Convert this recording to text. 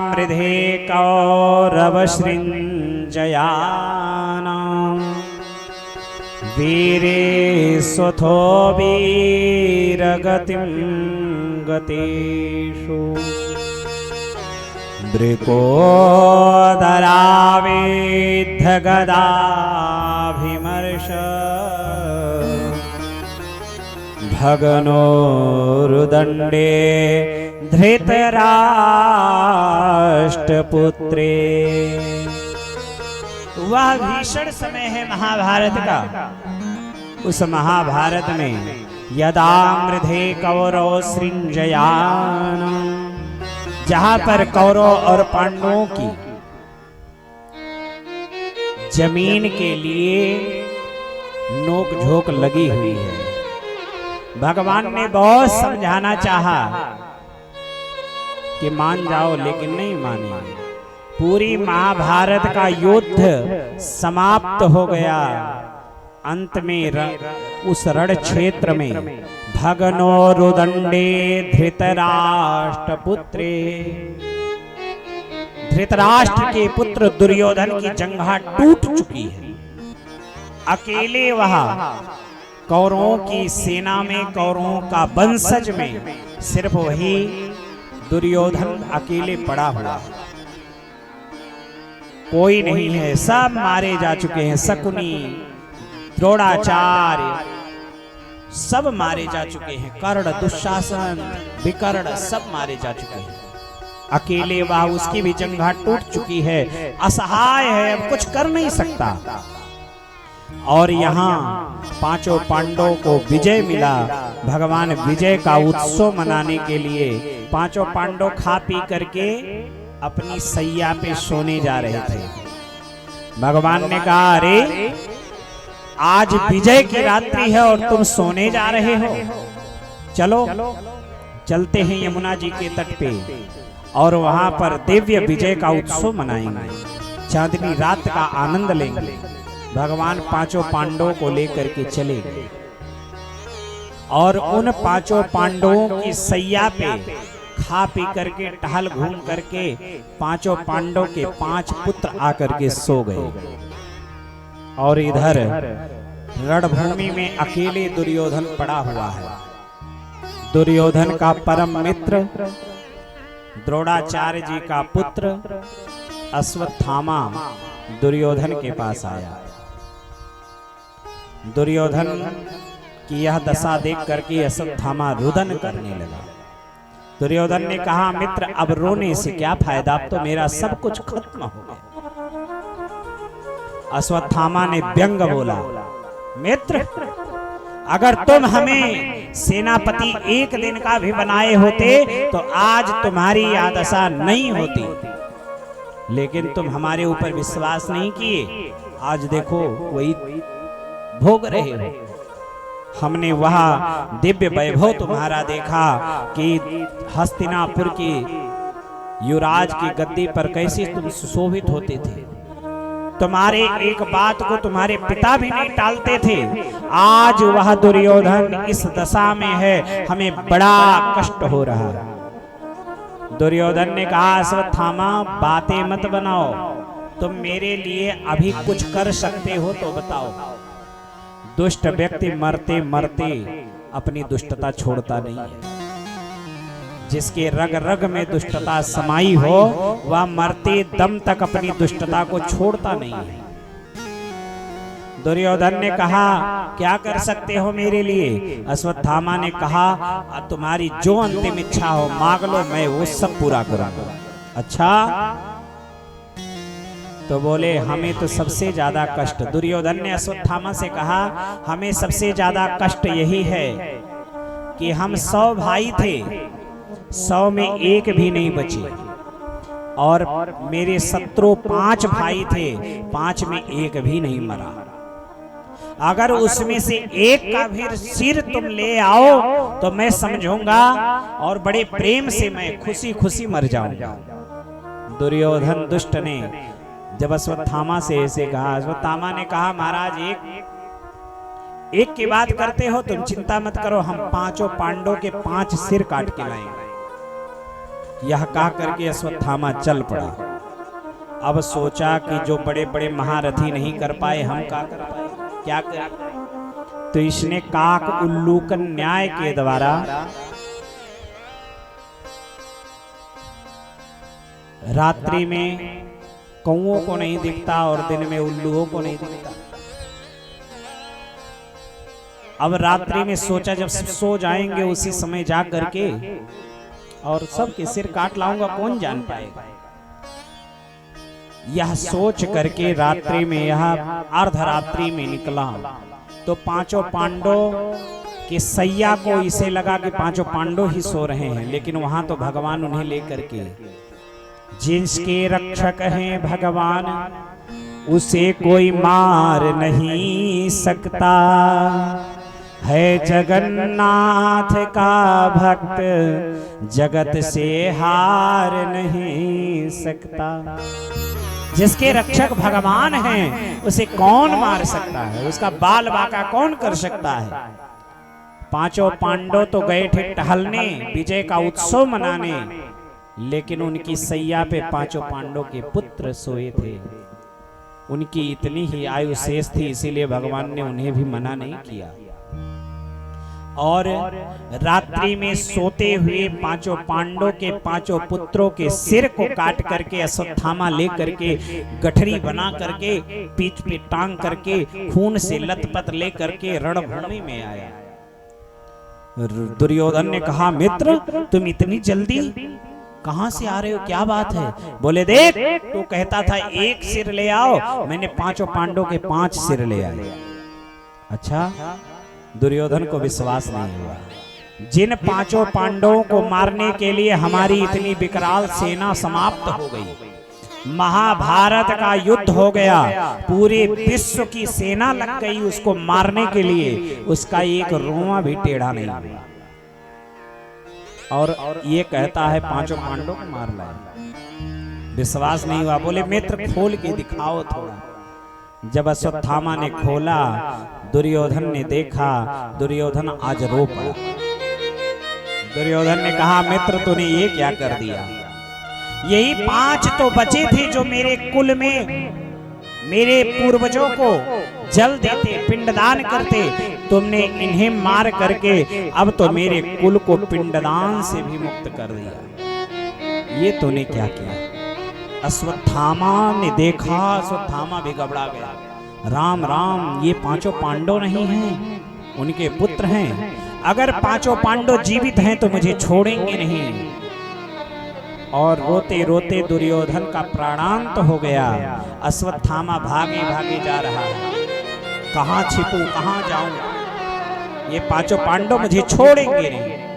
मृधे कौरवसृञ्जयानां वीरे स्वथो वीरगतिं गतेषु बृकोदराविद्धगदाभिमर्श भगनोरुदण्डे धृतराष्ट्रपुत्रे। वह भीषण समय है महाभारत का। उस महाभारत में यदा मृधे कौरव सृञ्जयानां, जहां पर कौरव और पांडवों की जमीन के लिए नोक झोंक लगी हुई है। भगवान ने बहुत समझाना चाहा कि मान जाओ, लेकिन नहीं माने। पूरी महाभारत का युद्ध समाप्त हो गया। अंत में उस रण क्षेत्र में भगनोरुदण्डे धृतराष्ट्रपुत्रे, धृतराष्ट्र के पुत्र दुर्योधन की जंघा टूट चुकी है। अकेले वहां कौरवों की सेना में, कौरवों का वंशज में सिर्फ वही दुर्योधन अकेले पड़ा हुआ, कोई नहीं है। सब मारे जा चुके हैं। शकुनी, द्रोणाचार्य सब मारे जा चुके हैं। कर्ण, दुशासन, विकर्ण सब मारे जा चुके हैं। अकेले वह, उसकी भी जंघा टूट चुकी है, असहाय है, अब कुछ कर नहीं सकता। और यहाँ पांचों पांडवों को विजय मिला। भगवान विजय का उत्सव मनाने के लिए पांचों पांडव खा पी करके अपनी सैया पे सोने जा रहे थे। भगवान ने कहा, अरे आज विजय की रात्रि है और तुम सोने जा रहे हो। चलो चलते हैं यमुना जी के तट पे और वहां पर दिव्य विजय का उत्सव मनाएंगे, चांदनी रात का आनंद लेंगे। भगवान पांचों पांडवों को लेकर के चले गए और उन पांचों पांडवों की सैया पे खा पी करके, टहल घूम करके पांचों पांडवों के 5 पुत्र आकर के सो गए। और इधर रणभूमि में अकेले दुर्योधन पड़ा हुआ है। दुर्योधन का परम मित्र द्रोणाचार्य जी का पुत्र अश्वत्थामा दुर्योधन के पास आया। दुर्योधन की यह दशा देख करके अश्वत्थामा रुदन करने लगा। दुर्योधन ने कहा, मित्र अब रोने से क्या फायदा, अब तो मेरा सब कुछ खत्म हो गया। अश्वत्थामा ने व्यंग बोला, मित्र अगर तुम हमें सेनापति एक दिन का भी बनाए होते तो आज तुम्हारी यह दशा नहीं होती, लेकिन तुम हमारे ऊपर विश्वास नहीं किए। आज देखो वही भोग रहे हो। हमने वहां दिव्य वैभव तुम्हारा देखा कि हस्तिनापुर की युवराज की गद्दी पर कैसे तुम सुशोभित होते थे। तुम्हारे एक बात को तुम्हारे पिता भी नहीं टालते थे। आज वह दुर्योधन इस दशा में है, हमें बड़ा कष्ट हो रहा है। दुर्योधन ने कहा, अश्वत्थामा बातें मत बनाओ, तुम मेरे लिए अभी कुछ कर सकते हो तो बताओ। दुष्ट व्यक्ति मरते मरते अपनी दुष्टता छोड़ता नहीं है। जिसके रग रग में दुष्टता समाई हो वह मरते दम तक अपनी दुष्टता को छोड़ता नहीं है। दुर्योधन ने कहा, क्या कर सकते हो मेरे लिए? अश्वत्थामा ने कहा, तुम्हारी जो अंतिम इच्छा हो मांग लो, मैं वो सब पूरा करूंगा। अच्छा तो बोले, हमें तो सबसे ज्यादा कष्ट, दुर्योधन ने अश्वत्थामा से कहा, हमें सबसे ज्यादा कष्ट यही है कि हम 100 भाई थे, 100 में एक भी नहीं बचे, और मेरे शत्रु 5 भाई थे, 5 में एक भी नहीं मरा। अगर उसमें से एक का भी सिर तुम ले आओ तो मैं समझूंगा और बड़े प्रेम से मैं खुशी खुशी मर जाऊंगा। दुर्योधन दुष्ट ने जब अश्वत्थामा से ऐसे कहा, अश्वत्थामा ने कहा, महाराज एक की बात करते हो, तुम चिंता मत करो, हम 5 पांडवों के 5 सिर काट के लाएंगे। यह कह करके अश्वत्थामा चल पड़ा। अब सोचा कि जो बड़े बड़े महारथी नहीं कर पाए, हम क्या करें? तो इसने काक उल्लूकन न्याय के द्वारा रात्रि में कौओं को नहीं दिखता और दिन में उल्लुओं को नहीं दिखता। अब रात्रि में सोचा जब सो जाएंगे उसी समय जा करके और सबके सिर काट लाऊंगा, कौन जान पाएगा। यह सोच करके रात्रि में, यह अर्धरात्रि में निकला तो पांचों पांडव के सैया को इसे लगा कि पांचों पांडव ही सो रहे हैं, लेकिन वहां तो भगवान उन्हें लेकर के, जिसके रक्षक हैं भगवान उसे कोई मार नहीं सकता, है जगन्नाथ का भक्त जगत से हार नहीं सकता। जिसके रक्षक भगवान हैं उसे कौन मार सकता है, उसका बाल बाका कौन कर सकता है। पांचों पांडव तो गए थे टहलने, विजय का उत्सव मनाने, लेकिन उनकी सैया पे पांचों पांडव के पुत्र सोए थे। उनकी इतनी ही आयु शेष थी, इसीलिए भगवान ने उन्हें भी मना नहीं किया। और रात्रि में सोते हुए पांचों पांडव के पांचों पुत्रों के सिर को काट करके अश्वत्थामा ले करके गठरी बना करके पीठ पे टांग करके खून से लथपथ ले करके रणभूमि में आया। दुर्योधन ने कहा, मित्र तुम इतनी जल्दी कहां से आ रहे हो, क्या बात है? बोले, देख तो कहता था एक सिर ले आओ, मैंने पांचों पांडव के 5 सिर ले आए। अच्छा, दुर्योधन को विश्वास नहीं हुआ। जिन पांचों पांडवों को मारने के लिए हमारी इतनी विकराल सेना समाप्त हो गई, महाभारत का युद्ध हो गया, पूरे विश्व की सेना लग गई उसको मारने के लिए, उसका एक रोंवा भी टेढ़ा नहीं हुआ, और ये कहता है पांचों पांडवों को मार लाए। विश्वास नहीं हुआ। बोले, मित्र खोल के दिखाओ थोड़ा। जब अश्वत्थामा ने खोला, दुर्योधन ने देखा, दुर्योधन आज रो पड़ा। दुर्योधन ने कहा, मित्र तूने ये क्या कर दिया? यही 5 तो बचे थे जो मेरे कुल में मेरे पूर्वजों को जल देते, पिंडदान करते, तुमने इन्हें मार करके अब तो मेरे कुल को पिंडदान से भी मुक्त कर दिया। ये तूने क्या किया? अश्वत्थामा ने देखा, अश्वत्थामा भी घबरा गया। राम राम, ये पांचों पांडव नहीं हैं, उनके पुत्र हैं। अगर पांचों पांडव जीवित हैं तो मुझे छोड़ेंगे नहीं। और रोते रोते दुर्योधन का प्राणांत हो गया। अश्वत्थामा भागे भागे जा रहा है, कहां छिपूं, कहां जाऊं, ये पांचों पांडव मुझे छोड़ेंगे नहीं।